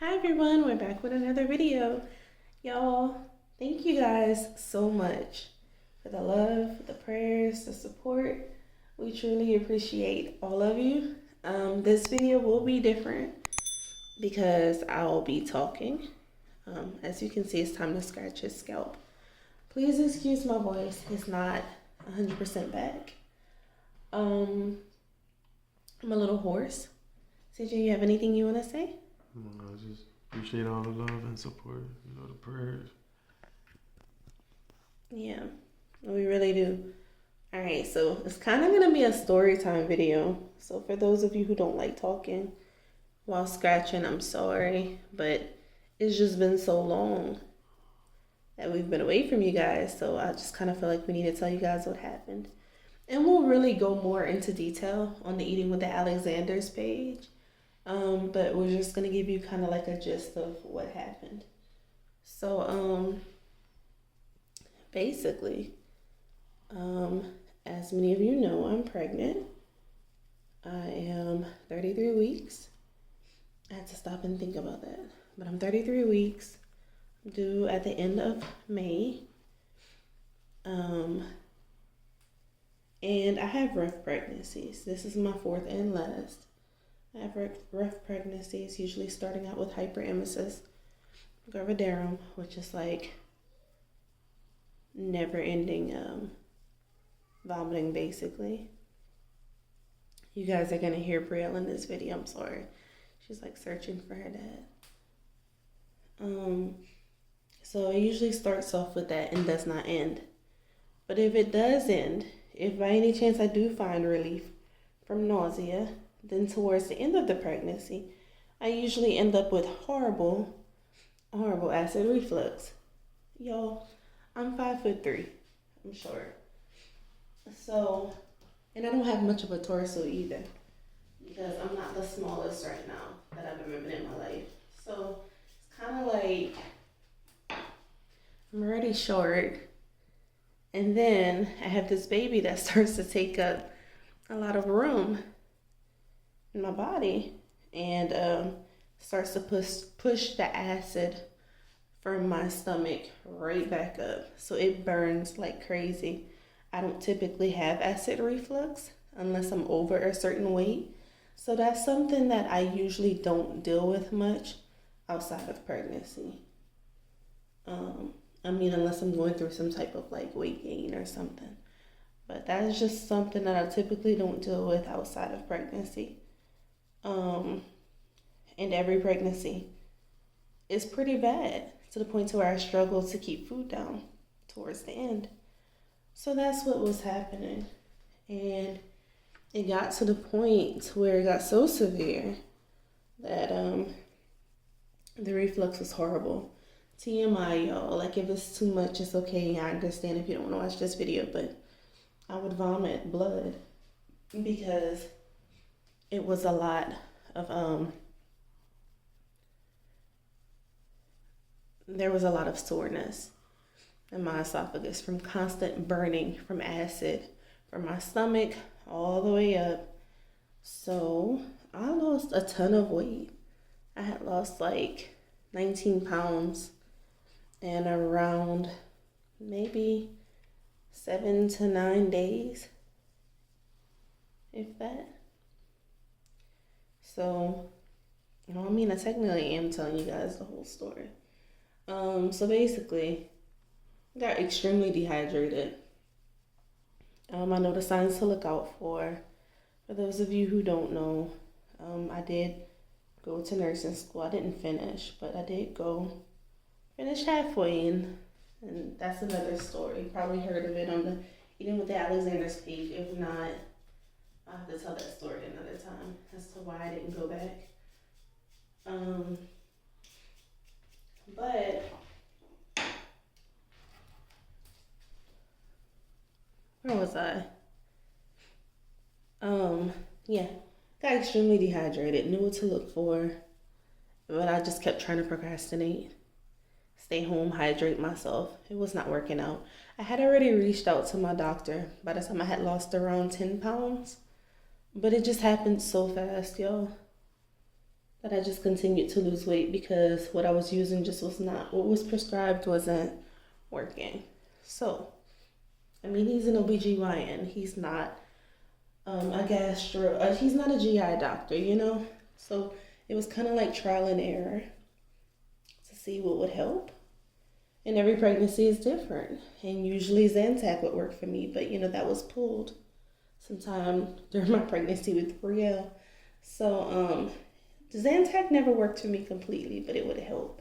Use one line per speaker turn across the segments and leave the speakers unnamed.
Hi everyone, we're back with another video. Y'all, thank you guys so much for the love, the prayers, the support. We truly appreciate all of you. This video will be different because I'll be talking. As you can see, it's time to scratch his scalp. Please excuse my voice, it's not 100% back. I'm a little hoarse. CJ, you have anything you want to say?
No, just appreciate all the love and support, the prayers.
Yeah, we really do. All right, so it's kind of going to be a story time video. So for those of you who don't like talking while scratching, I'm sorry, but it's just been so long that we've been away from you guys. So I just kind of feel like we need to tell you guys what happened. And we'll really go more into detail on the Eating with the Alexanders page. But we're just going to give you kind of like a gist of what happened. So, basically, as many of you know, I'm pregnant. I am 33 weeks. I had to stop and think about that. But I'm 33 weeks, due at the end of May. And I have rough pregnancies. This is my fourth and last. I have rough pregnancies, usually starting out with hyperemesis gravidarum, which is like never-ending vomiting, basically. You guys are gonna hear Brielle in this video. I'm sorry. She's like searching for her dad. So it usually starts off with that and does not end. But if it does end, if by any chance I do find relief from nausea, then towards the end of the pregnancy, I usually end up with horrible acid reflux. Y'all, I'm 5'3". I'm short. So, and I don't have much of a torso either, because I'm not the smallest right now that I've ever been in my life. So it's kind of like I'm already short, and then I have this baby that starts to take up a lot of room in my body, and starts to push the acid from my stomach right back up. So it burns like crazy. I don't typically have acid reflux unless I'm over a certain weight. So that's something that I usually don't deal with much outside of pregnancy. Unless I'm going through some type of like weight gain or something. But that's just something that I typically don't deal with outside of pregnancy. And every pregnancy is pretty bad, to the point to where I struggle to keep food down towards the end. So that's what was happening. And it got to the point where it got so severe that the reflux was horrible. TMI, y'all. Like, if it's too much, it's okay. I understand if you don't want to watch this video, but I would vomit blood because it was a lot of there was a lot of soreness in my esophagus from constant burning from acid from my stomach all the way up. So I lost a ton of weight. I had lost like 19 pounds in around maybe 7 to 9 days, if that. So, I technically am telling you guys the whole story. So basically, I got extremely dehydrated. I know the signs to look out for. For those of you who don't know, I did go to nursing school. I didn't finish, but I did go. Finished halfway in, and that's another story. You probably heard of it on the Eating with the Alexanders page. If not, I'll have to tell that story another time as to why I didn't go back. But where was I? Yeah, got extremely dehydrated, knew what to look for, but I just kept trying to procrastinate. Stay home, hydrate myself. It was not working out. I had already reached out to my doctor by the time I had lost around 10 pounds, but it just happened so fast, y'all. But I just continued to lose weight because what I was using just was not, what was prescribed wasn't working. So, I mean, he's an OBGYN. He's not he's not a GI doctor, you know? So it was kind of like trial and error to see what would help. And every pregnancy is different. And usually Zantac would work for me, but that was pulled sometime during my pregnancy with Brielle. So Zantac never worked for me completely, but it would help.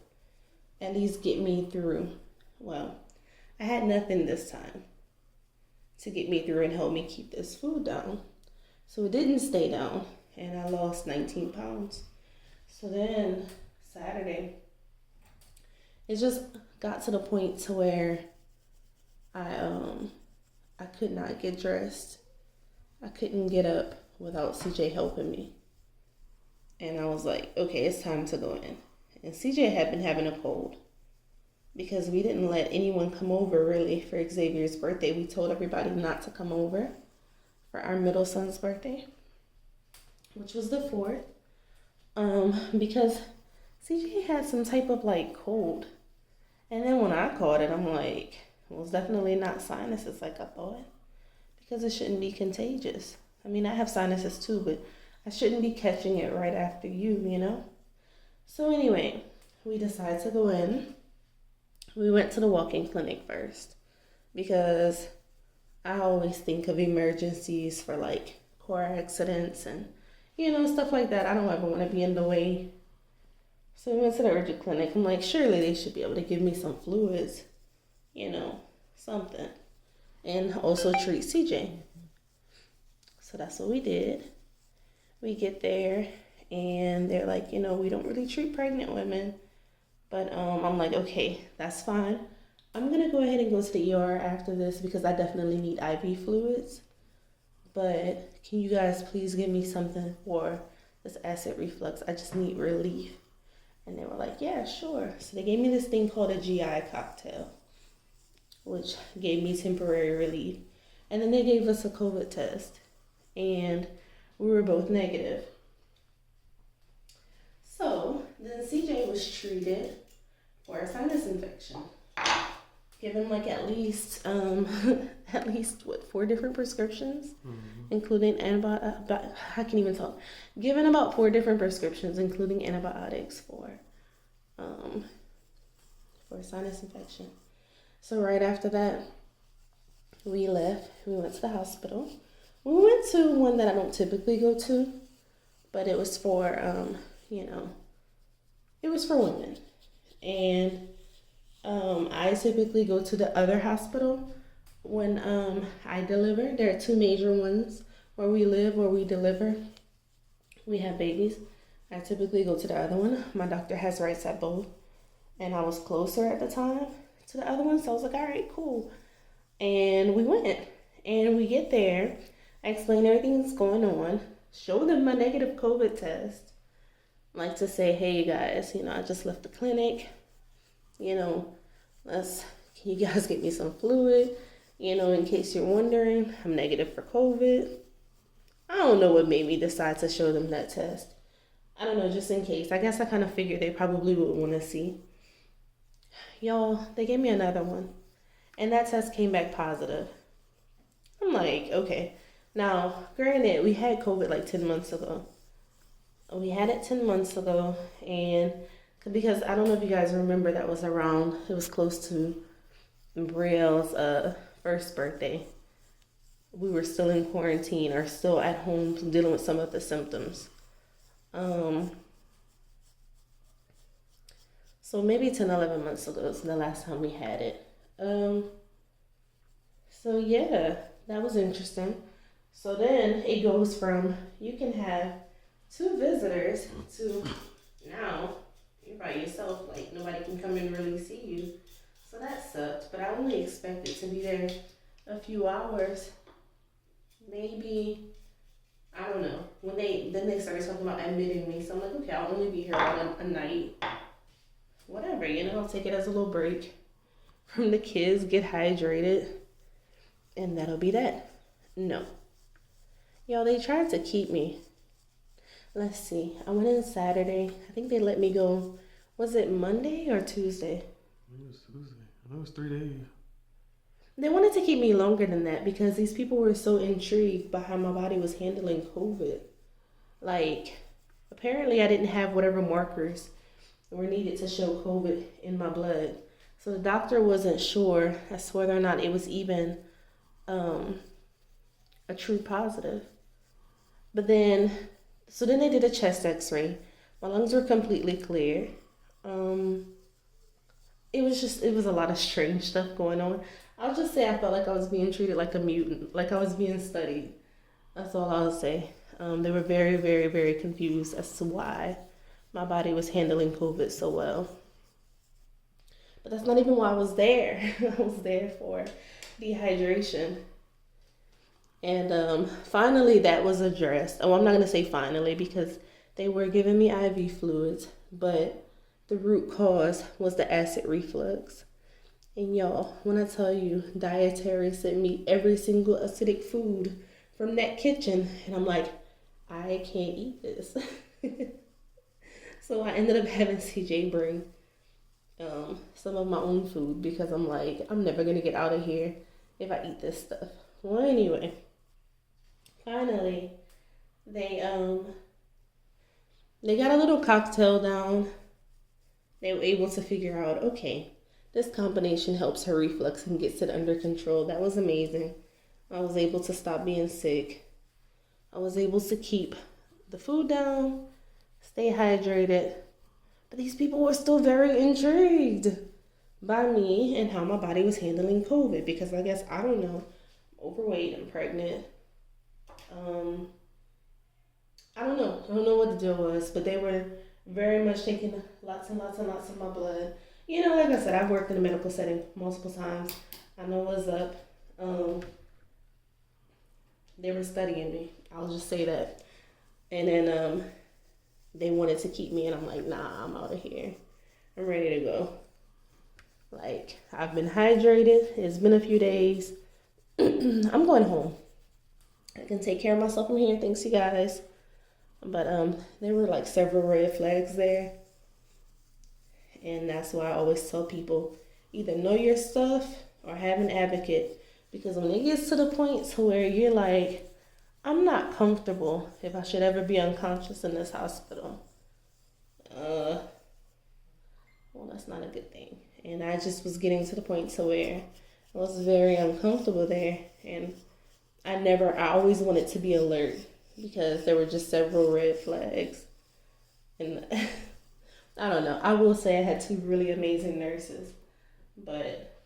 At least get me through. Well, I had nothing this time to get me through and help me keep this food down. So it didn't stay down, and I lost 19 pounds. So then Saturday, it just got to the point to where I could not get dressed. I couldn't get up without CJ helping me. And I was like, okay, it's time to go in. And CJ had been having a cold because we didn't let anyone come over really for Xavier's birthday. We told everybody not to come over for our middle son's birthday, which was the 4th, because CJ had some type of cold. And then when I caught it, I'm like, well, it's definitely not sinuses like I thought, because it shouldn't be contagious. I mean, I have sinuses too, but I shouldn't be catching it right after you. So anyway, we decided to go in. We went to the walk-in clinic first because I always think of emergencies for car accidents and, stuff like that. I don't ever want to be in the way. So we went to the urgent clinic. I'm like, surely they should be able to give me some fluids, something. And also treat CJ. So that's what we did. We get there and they're like, we don't really treat pregnant women. But I'm like, okay, that's fine. I'm going to go ahead and go to the ER after this because I definitely need IV fluids. But can you guys please give me something for this acid reflux? I just need relief. And they were like, yeah, sure. So they gave me this thing called a GI cocktail, which gave me temporary relief. And then they gave us a COVID test. And we were both negative. So then CJ was treated for a sinus infection. Given at least 4 different prescriptions, including antibiotics. I can't even talk. Given about 4 different prescriptions, including antibiotics for sinus infection. So right after that, we left. We went to the hospital. We went to one that I don't typically go to, but it was for it was for women. And I typically go to the other hospital when I deliver. There are 2 major ones where we live, where we deliver. We have babies. I typically go to the other one. My doctor has rights at both. And I was closer at the time to the other one, so I was like, all right, cool. And we went. And we get there. I explain everything that's going on. Show them my negative COVID test. To say, hey, you guys, I just left the clinic. Can you guys get me some fluid? In case you're wondering, I'm negative for COVID. I don't know what made me decide to show them that test. I don't know, just in case. I guess I kind of figured they probably would want to see. Y'all, they gave me another one. And that test came back positive. I'm like, okay. Now, granted, we had COVID 10 months ago. We had it 10 months ago, and because I don't know if you guys remember, that was around, it was close to Brielle's first birthday. We were still in quarantine or still at home dealing with some of the symptoms. So maybe 10, 11 months ago is the last time we had it. So yeah, that was interesting. So then it goes from you can have 2 visitors to now you're by yourself, nobody can come and really see you. So that sucked, but I only expected to be there a few hours. Maybe, I don't know. Then they started talking about admitting me, so I'm like, okay, I'll only be here about a night. Whatever, I'll take it as a little break from the kids, get hydrated, and that'll be that. No. Y'all, they tried to keep me. Let's see. I went in Saturday. I think they let me go. Was it Monday or Tuesday?
I think it was Tuesday. I know it was 3 days.
They wanted to keep me longer than that because these people were so intrigued by how my body was handling COVID. Like, apparently I didn't have whatever markers were needed to show COVID in my blood. So the doctor wasn't sure as to whether or not it was even a true positive. But then, so then they did a chest x-ray. My lungs were completely clear. It was a lot of strange stuff going on. I'll just say I felt like I was being treated like a mutant, like I was being studied. That's all I'll say. They were very, very, very confused as to why my body was handling COVID so well. But that's not even why I was there. I was there for dehydration. And finally, that was addressed. Oh, I'm not going to say finally because they were giving me IV fluids, but the root cause was the acid reflux. And y'all, when I tell you, dietary sent me every single acidic food from that kitchen, and I'm like, I can't eat this. So I ended up having CJ bring some of my own food because I'm like, I'm never gonna get out of here if I eat this stuff. Well, anyway, finally, they got a little cocktail down. They were able to figure out, okay, this combination helps her reflux and gets it under control. That was amazing. I was able to stop being sick. I was able to keep the food down, stay hydrated. But these people were still very intrigued by me and how my body was handling COVID because I guess, I don't know, I'm overweight, I'm pregnant. I don't know. I don't know what the deal was, but they were very much taking lots and lots and lots of my blood. You know, like I said, I've worked in a medical setting multiple times. I know what's up. They were studying me. I'll just say that. And then they wanted to keep me, and I'm like, nah, I'm out of here. I'm ready to go. Like, I've been hydrated. It's been a few days. I'm going home. I can take care of myself from here. Thanks, you guys. But there were like several red flags there. And that's why I always tell people, either know your stuff or have an advocate. Because when it gets to the point to where you're like, I'm not comfortable if I should ever be unconscious in this hospital. Well, that's not a good thing. And I just was getting to the point to where I was very uncomfortable there. And I always wanted to be alert because there were just several red flags. And I don't know. I will say I had two really amazing nurses, but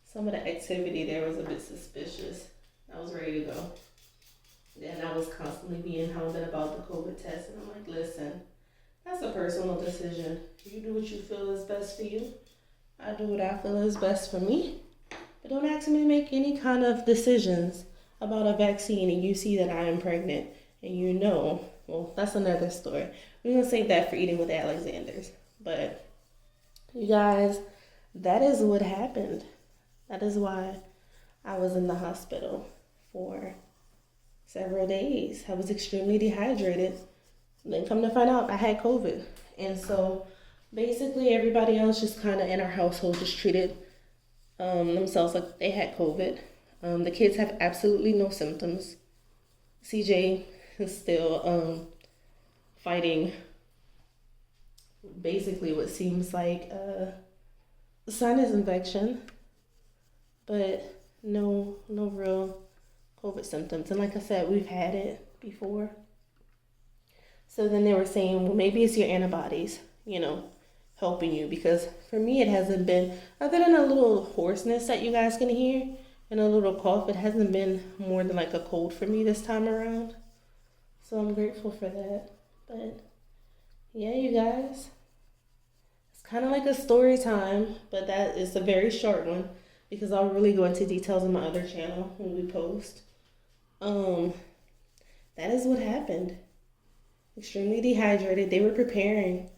some of the activity there was a bit suspicious. I was ready to go. And I was constantly being hounded about the COVID test. And I'm like, listen, that's a personal decision. You do what you feel is best for you. I do what I feel is best for me. But don't ask me to make any kind of decisions about a vaccine and you see that I am pregnant and you know, well, that's another story. We're going to save that for eating with Alexander's. But you guys, that is what happened. That is why I was in the hospital for several days. I was extremely dehydrated. Then come to find out I had COVID. And so basically everybody else just kind of in our household just treated themselves like they had COVID. The kids have absolutely no symptoms. CJ is still fighting basically what seems like a sinus infection, but no real COVID symptoms. And like I said, we've had it before. So then they were saying, well, maybe it's your antibodies, helping you. Because for me, it hasn't been, other than a little hoarseness that you guys can hear and a little cough, it hasn't been more than like a cold for me this time around. So I'm grateful for that. But yeah, you guys, it's kind of like a story time, but that is a very short one because I'll really go into details on my other channel when we post. That is what happened. Extremely dehydrated. They were preparing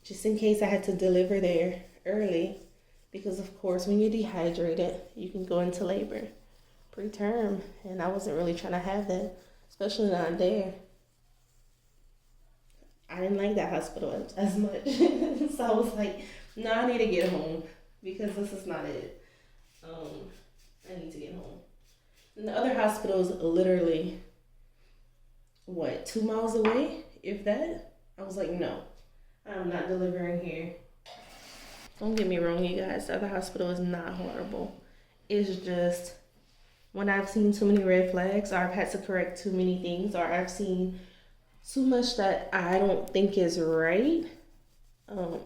just in case I had to deliver there early because of course when you're dehydrated you can go into labor preterm, and I wasn't really trying to have that, especially not there. I didn't like that hospital as much. So I was like, no, I need to get home because this is not it. I need to get home. And the other hospital is literally, 2 miles away, if that? I was like, no, I'm not delivering here. Don't get me wrong, you guys. The other hospital is not horrible. It's just when I've seen too many red flags, or I've had to correct too many things, or I've seen too much that I don't think is right, or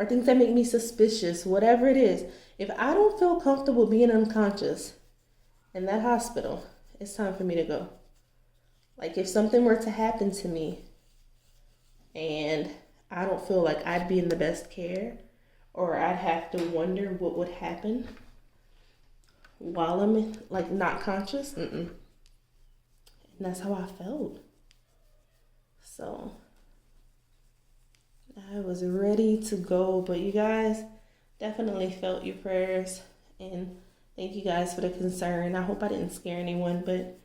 things that make me suspicious, whatever it is. If I don't feel comfortable being unconscious in that hospital, it's time for me to go. Like if something were to happen to me and I don't feel like I'd be in the best care, or I'd have to wonder what would happen while I'm like not conscious, and that's how I felt. So I was ready to go, but you guys definitely felt your prayers, and thank you guys for the concern. I hope I didn't scare anyone, but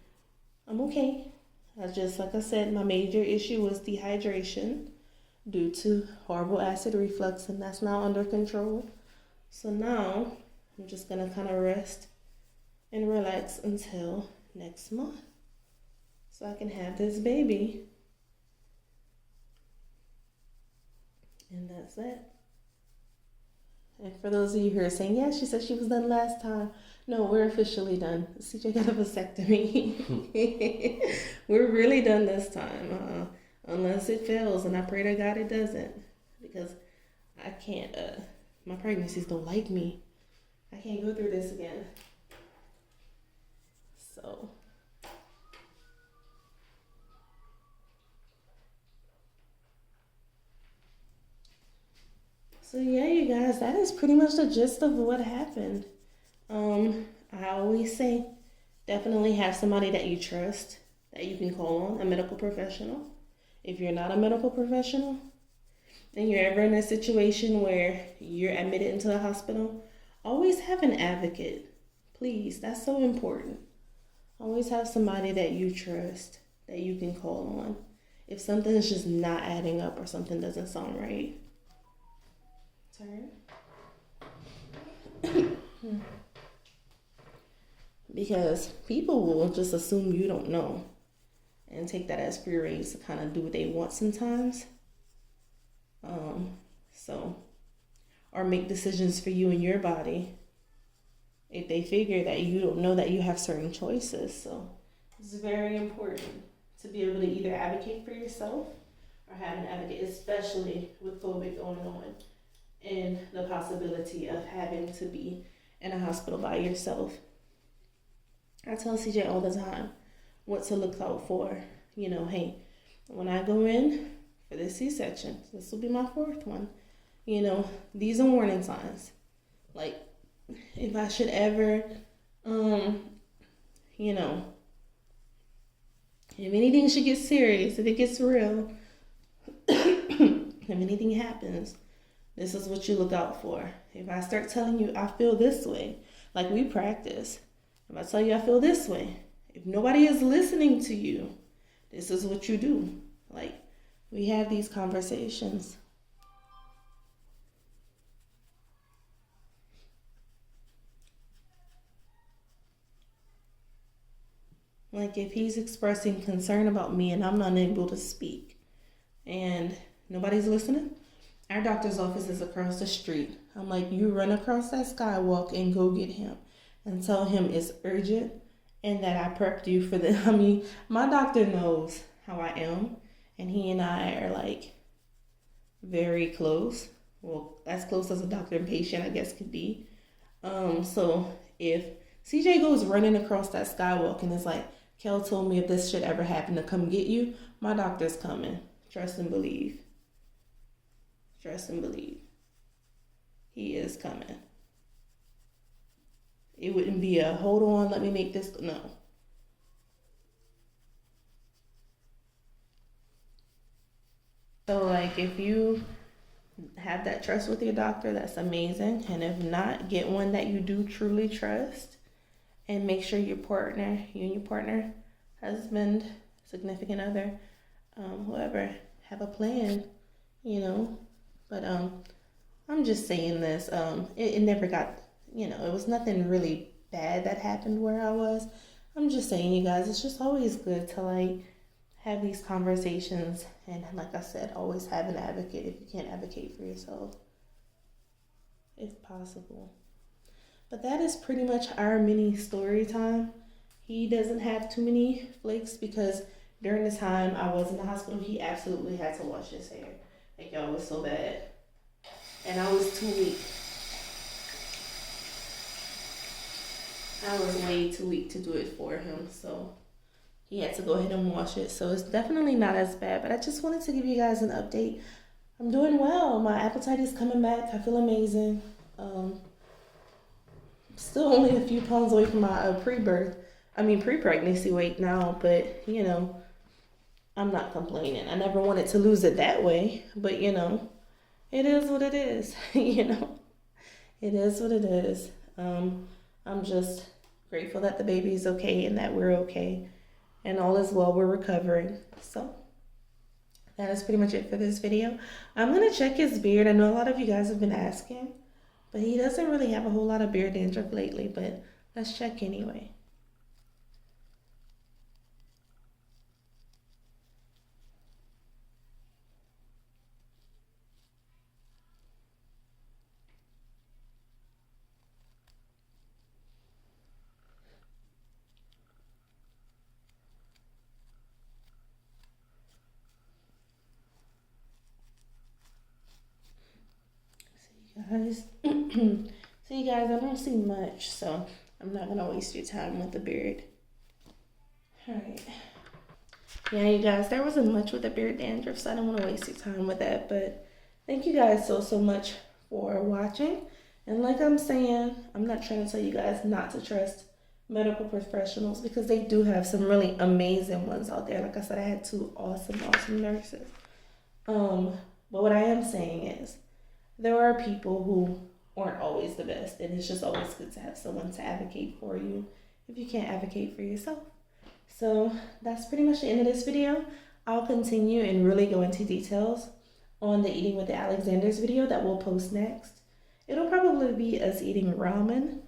I'm okay. Like I said, my major issue was dehydration due to horrible acid reflux, and that's now under control. So now I'm just gonna kind of rest and relax until next month so I can have this baby. And that's it. And for those of you who are saying, yeah, she said she was done last time. No, we're officially done. CJ got a vasectomy. We're really done this time. Unless it fails, and I pray to God it doesn't. Because I can't, my pregnancies don't like me. I can't go through this again. So yeah, you guys, that is pretty much the gist of what happened. I always say, definitely have somebody that you trust, that you can call on, a medical professional. If you're not a medical professional, and you're ever in a situation where you're admitted into the hospital, always have an advocate. Please, that's so important. Always have somebody that you trust, that you can call on. If something is just not adding up or something doesn't sound right. Turn. Because people will just assume you don't know and take that as free reign to kind of do what they want sometimes. Or make decisions for you and your body if they figure that you don't know that you have certain choices. So it's very important to be able to either advocate for yourself or have an advocate, especially with COVID going on and the possibility of having to be in a hospital by yourself. I tell CJ all the time what to look out for. You know, hey, when I go in for this C-section, this will be my 4th one. You know, these are warning signs. Like, if I should ever, you know, if anything should get serious, if it gets real, if anything happens, this is what you look out for. If I start telling you I feel this way, like we practice, if I tell you I feel this way, if nobody is listening to you, this is what you do. Like, we have these conversations. Like, if he's expressing concern about me and I'm not able to speak and nobody's listening, our doctor's office is across the street. I'm like, you run across that skywalk and go get him and tell him it's urgent and that I prepped you for the, my doctor knows how I am, and he and I are like very close. Well, as close as a doctor and patient, I guess, could be. So if CJ goes running across that skywalk and is like, Kel told me if this should ever happen to come get you, my doctor's coming. Trust and believe. Trust and believe. He is coming. It wouldn't be a, hold on, let me make this, no. So, like, if you have that trust with your doctor, that's amazing. And if not, get one that you do truly trust. And make sure your partner, you and your partner, husband, significant other, whoever, have a plan, you know. But I'm just saying this. It never got, it was nothing really bad that happened where I was. I'm just saying, you guys, it's just always good to like have these conversations, and like I said, always have an advocate if you can't advocate for yourself, if possible. But that is pretty much our mini story time. He doesn't have too many flakes because during the time I was in the hospital, he absolutely had to wash his hair. Like, y'all, was so bad. And I was too weak. I was way too weak to do it for him. So he had to go ahead and wash it. So it's definitely not as bad. But I just wanted to give you guys an update. I'm doing well. My appetite is coming back. I feel amazing. Still only a few pounds away from my pre-pregnancy weight now, but I'm not complaining. I never wanted to lose it that way, but it is what it is. It is what it is. I'm just grateful that the baby is okay and that we're okay and all is well. We're recovering. So that is pretty much it for this video. I'm going to check his beard. I know a lot of you guys have been asking, but he doesn't really have a whole lot of beard dandruff lately, but let's check anyway. Guys, so you guys, I don't see much, so I'm not gonna waste your time with the beard. All right. Yeah, you guys, there wasn't much with the beard dandruff, so I don't want to waste your time with that. But thank you guys so much for watching. And like I'm saying, I'm not trying to tell you guys not to trust medical professionals because they do have some really amazing ones out there. Like I said, I had two awesome nurses. But what I am saying is, there are people who aren't always the best, and it's just always good to have someone to advocate for you if you can't advocate for yourself. So that's pretty much the end of this video. I'll continue and really go into details on the Eating with the Alexanders video that we'll post next. It'll probably be us eating ramen.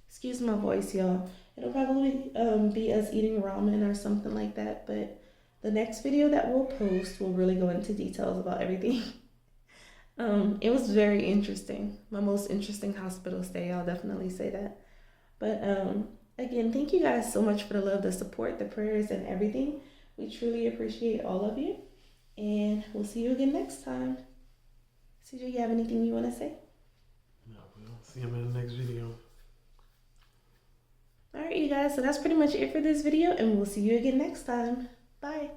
Excuse my voice, y'all. It'll probably be us eating ramen or something like that, but the next video that we'll post will really go into details about everything. It was very interesting. My most interesting hospital stay, I'll definitely say that. But again, thank you guys so much for the love, the support, the prayers, and everything. We truly appreciate all of you. And we'll see you again next time. CJ, you have anything you want to say?
No, we'll see him in the next video.
All right, you guys. So that's pretty much it for this video, and we'll see you again next time. Bye.